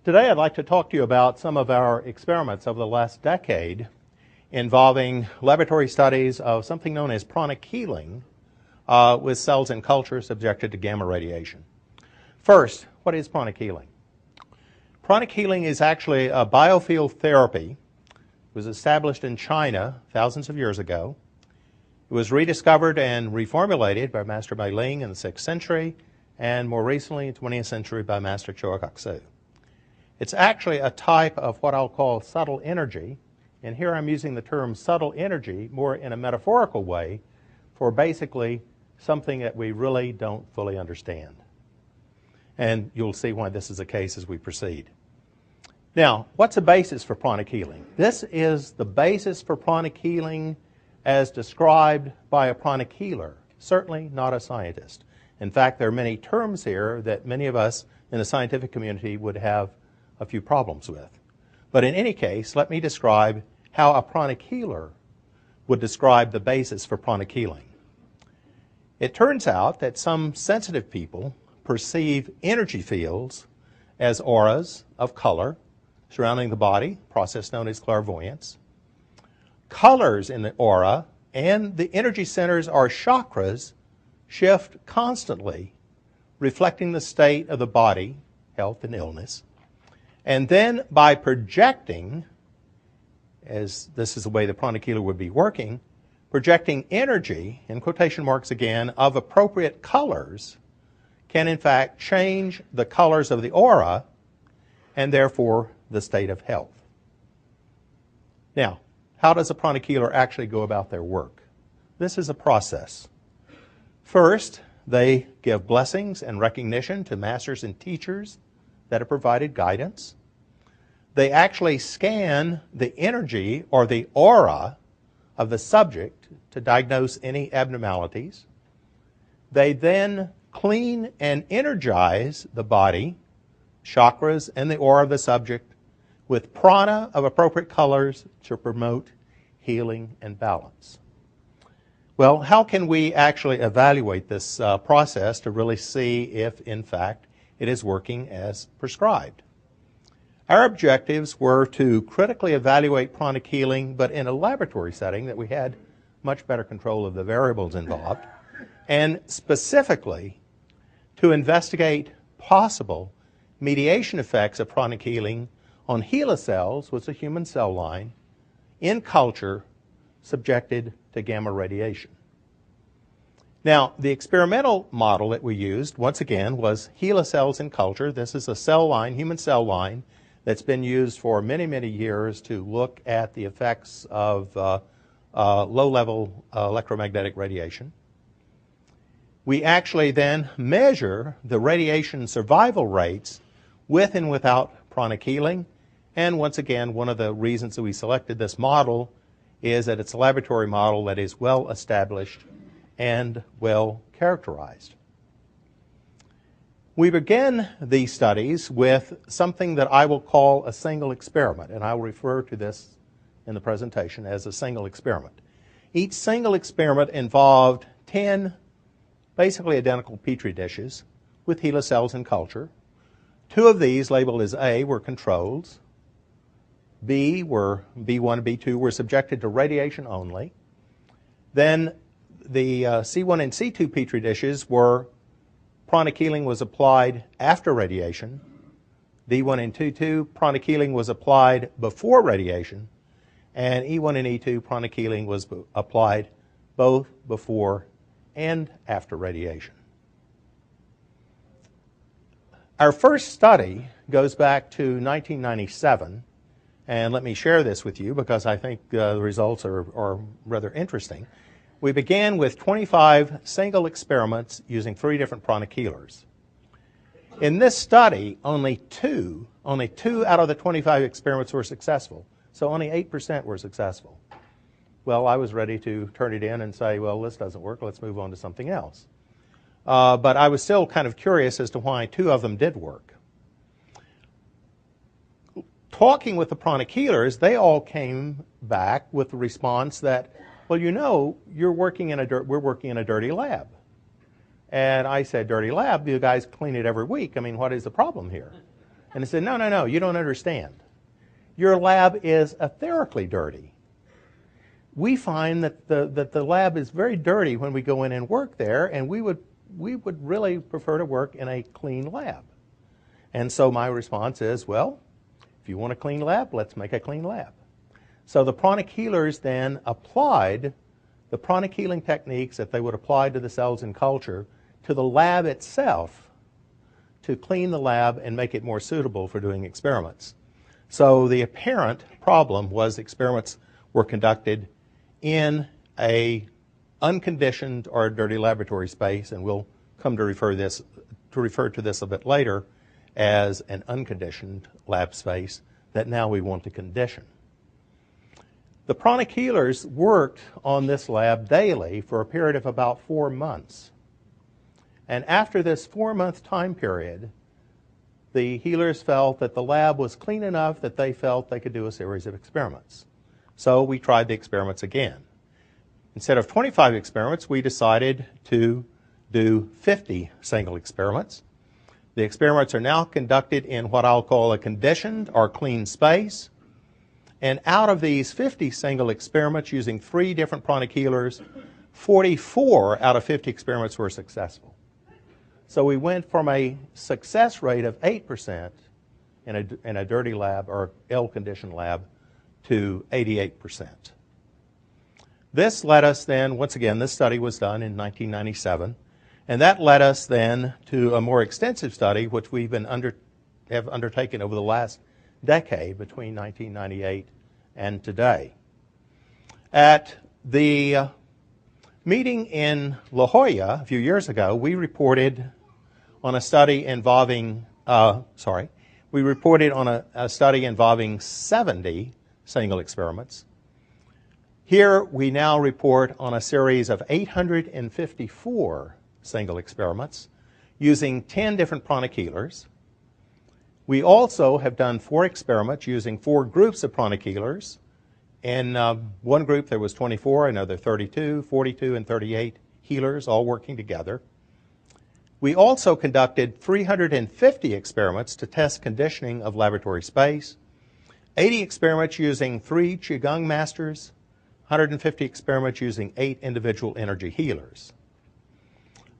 Today I'd like to talk to you about some of our experiments over the last decade involving laboratory studies of something known as pranic healing with cells in culture subjected to gamma radiation. First, what is pranic healing? Pranic healing is actually a biofield therapy. It was established in China thousands of years ago. It was rediscovered and reformulated by Master Bai Ling in the 6th century, and more recently in the 20th century by Master Choa Kok Su. It's actually a type of what I'll call subtle energy, and here I'm using the term subtle energy more in a metaphorical way for basically something that we really don't fully understand. And you'll see why this is the case as we proceed. Now, what's the basis for pranic healing? This is the basis for pranic healing as described by a pranic healer, certainly not a scientist. In fact, there are many terms here that many of us in the scientific community would have a few problems with. But in any case, let me describe how a pranic healer would describe the basis for pranic healing. It turns out that some sensitive people perceive energy fields as auras of color surrounding the body, a process known as clairvoyance. Colors in the aura and the energy centers or chakras shift constantly, reflecting the state of the body, health and illness. And then by projecting, as this is the way the pranic healer would be working, projecting energy, in quotation marks again, of appropriate colors can in fact change the colors of the aura and therefore the state of health. Now, how does a pranic healer actually go about their work? This is a process. First, they give blessings and recognition to masters and teachers that have provided guidance. They actually scan the energy or the aura of the subject to diagnose any abnormalities. They then clean and energize the body, chakras, and the aura of the subject with prana of appropriate colors to promote healing and balance. Well, how can we actually evaluate this process to really see if, in fact, it is working as prescribed? Our objectives were to critically evaluate pranic healing, but in a laboratory setting that we had much better control of the variables involved, and specifically to investigate possible mediation effects of pranic healing on HeLa cells, which is a human cell line, in culture subjected to gamma radiation. Now, the experimental model that we used, once again, was HeLa cells in culture. This is a cell line, human cell line, that's been used for many, many years to look at the effects of low-level electromagnetic radiation. We actually then measure the radiation survival rates with and without pranic healing. And once again, one of the reasons that we selected this model is that it's a laboratory model that is well established and well characterized. We began these studies with something that I will call a single experiment, and I will refer to this in the presentation as a single experiment. Each single experiment involved 10 basically identical petri dishes with HeLa cells in culture. 2 of these, labeled as A, were controls. B1 and B2 were subjected to radiation only. Then the C1 and C2 petri dishes were pranic healing was applied after radiation. D1 and T2 pranic healing was applied before radiation. And E1 and E2 pranic healing was applied both before and after radiation. Our first study goes back to 1997. And let me share this with you because I think the results are rather interesting. We began with 25 single experiments using 3 different pranic healers. In this study, only two out of the 25 experiments were successful. So only 8% were successful. Well, I was ready to turn it in and say, well, this doesn't work. Let's move on to something else. But I was still kind of curious as to why 2 of them did work. Talking with the pranic healers, they all came back with the response that, well, you know, we're working in a dirty lab. And I said, dirty lab? You guys clean it every week. I mean, what is the problem here? And I said, no, no, no, you don't understand. Your lab is etherically dirty. We find that the lab is very dirty when we go in and work there, and we would really prefer to work in a clean lab. And so my response is, well, if you want a clean lab, let's make a clean lab. So the pranic healers then applied the pranic healing techniques that they would apply to the cells in culture to the lab itself to clean the lab and make it more suitable for doing experiments. So the apparent problem was experiments were conducted in a unconditioned or dirty laboratory space, and we'll come to refer to this a bit later as an unconditioned lab space that now we want to condition. The pranic healers worked on this lab daily for a period of about 4 months. And after this 4-month time period, the healers felt that the lab was clean enough that they felt they could do a series of experiments. So we tried the experiments again. Instead of 25 experiments, we decided to do 50 single experiments. The experiments are now conducted in what I'll call a conditioned or clean space. And out of these 50 single experiments using 3 different pranic healers, 44 out of 50 experiments were successful. So we went from a success rate of 8% in a dirty lab or ill-conditioned lab to 88%. This led us then, once again, this study was done in 1997, and that led us then to a more extensive study which we've have undertaken over the last decade between 1998 and today. At the meeting in La Jolla a few years ago, we reported on a study involving, a study involving 70 single experiments. Here we now report on a series of 854 single experiments using 10 different pranic healers. We also have done 4 experiments using 4 groups of pranic healers. In one group there was 24, another 32, 42, and 38 healers all working together. We also conducted 350 experiments to test conditioning of laboratory space, 80 experiments using 3 Qigong masters, 150 experiments using 8 individual energy healers.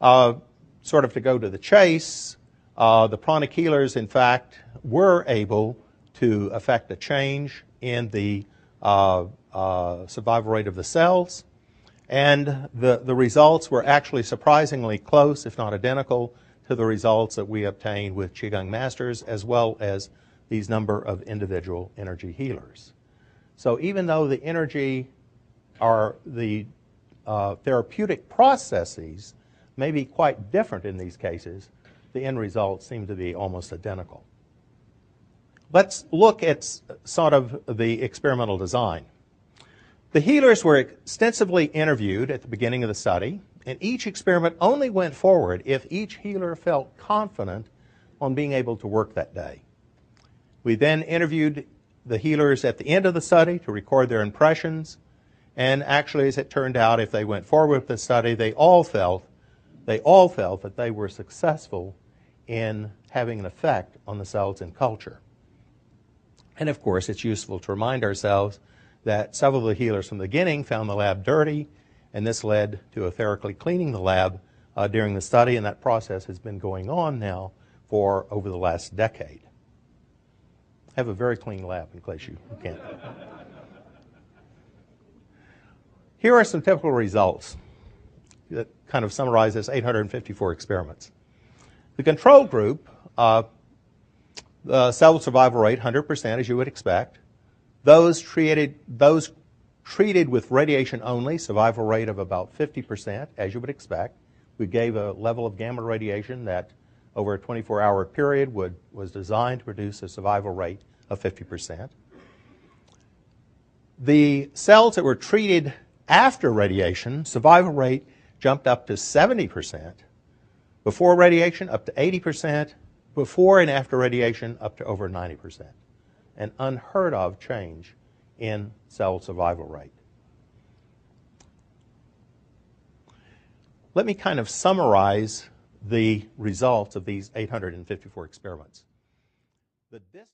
Sort of to go to the chase, the pranic healers, in fact, were able to affect a change in the survival rate of the cells, and the results were actually surprisingly close, if not identical, to the results that we obtained with Qigong masters, as well as these number of individual energy healers. So even though the energy or the therapeutic processes may be quite different in these cases, the end results seem to be almost identical. Let's look at sort of the experimental design. The healers were extensively interviewed at the beginning of the study, and each experiment only went forward if each healer felt confident on being able to work that day. We then interviewed the healers at the end of the study to record their impressions, and actually, as it turned out, if they went forward with the study, they all felt that they were successful in having an effect on the cells in culture. And of course, it's useful to remind ourselves that several of the healers from the beginning found the lab dirty, and this led to etherically cleaning the lab during the study, and that process has been going on now for over the last decade. I have a very clean lab, in case you can't. Here are some typical results that kind of summarize this 854 experiments. The control group, the cell survival rate, 100%, as you would expect. Those treated with radiation only, survival rate of about 50%, as you would expect. We gave a level of gamma radiation that over a 24-hour period was designed to produce a survival rate of 50%. The cells that were treated after radiation, survival rate jumped up to 70%. Before radiation, up to 80%. Before and after radiation, up to over 90%. An unheard of change in cell survival rate. Let me kind of summarize the results of these 854 experiments. the distance